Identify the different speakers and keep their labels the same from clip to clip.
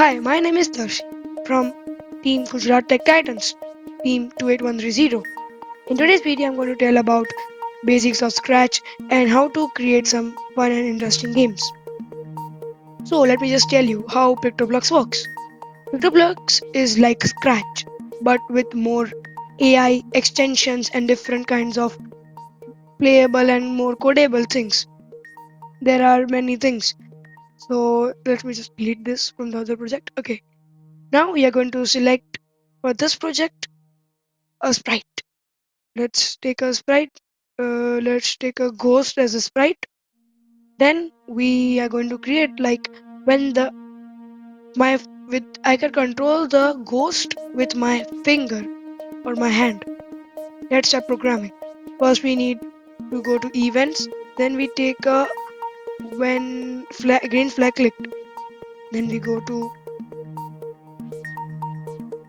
Speaker 1: Hi, my name is Darshi from Team Gujarat Tech Titans, Team 28130. In today's video, I'm going to tell about basics of Scratch and how to create some fun and interesting games. So let me just tell you how PictoBlox works. PictoBlox is like Scratch, but with more AI extensions and different kinds of playable and more codable things. There are many things. So let me just delete this from the other project. Okay. Now we are going to select for this project a sprite. Let's take a sprite. Let's take a ghost as a sprite. Then we are going to create like when the my with I can control the ghost with my finger or my hand. Let's start programming. First we need to go to events. Then we take a when green flag clicked. Then we go to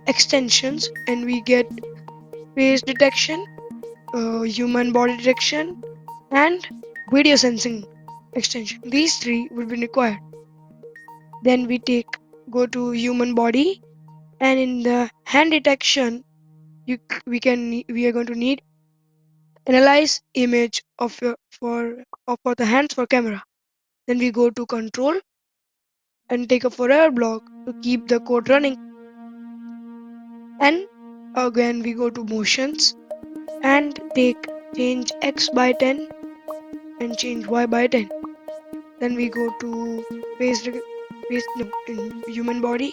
Speaker 1: extensions and we get face detection, human body detection, and video sensing extension. These three will be required. Then we go to human body, and in the hand detection, we are going to need analyze image of your for the hands for camera. Then we go to control and take a forever block to keep the code running. And again we go to motions and take change x by 10 and change y by 10. Then we go to in human body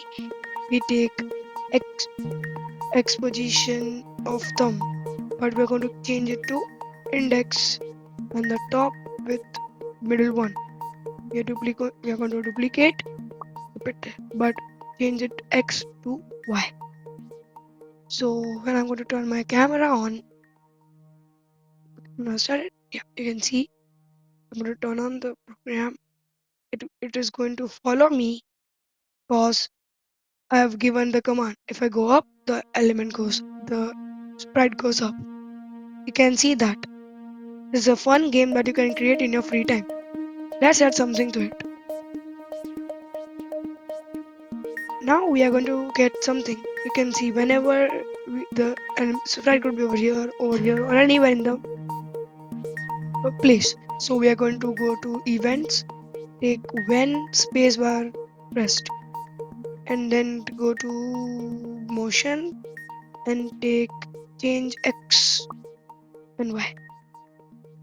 Speaker 1: we take x position of thumb, but we're going to change it to index and the top with middle one. We are going to duplicate it, but change it x to y. So when I'm going to turn my camera on, I'm going to start it. Yeah, you can see I'm going to turn on the program. It is going to follow me because I have given the command. If I go up, the sprite goes up. You can see that. This is a fun game that you can create in your free time. Let's add something to it. Now we are going to get something. You can see whenever the sprite could be over here, or anywhere in the place. So we are going to go to events, take when spacebar pressed, and then go to motion and take change x and y.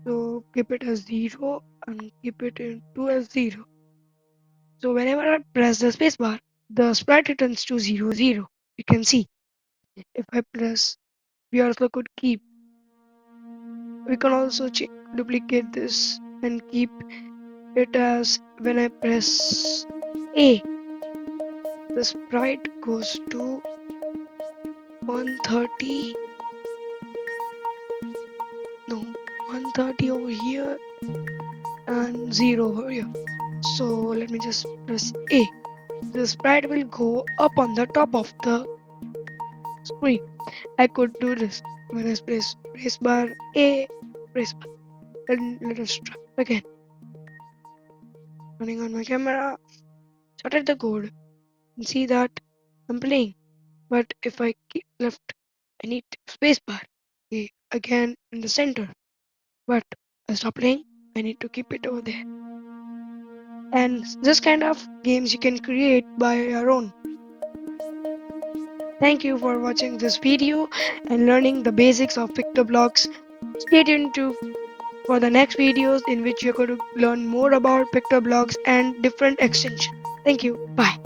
Speaker 1: So keep it as 0 and keep it in 2 as 0. So whenever I press the spacebar, the sprite returns to 0 0. You can see if I press, we also could keep. We can also duplicate this and keep it as when I press A, the sprite goes to 130. No, 130 over here and 0 over here. So let me just press A. The sprite will go up on the top of the screen. I could do this when I press spacebar A, spacebar. And let us try again. Turning on my camera, started the code, and see that I'm playing. But if I keep left, I need spacebar A again in the center. But I stop playing. I need to keep it over there. And this kind of games you can create by your own. Thank you for watching this video and learning the basics of PictoBlox. Stay tuned for the next videos in which you're going to learn more about PictoBlox and different extensions. Thank you. Bye.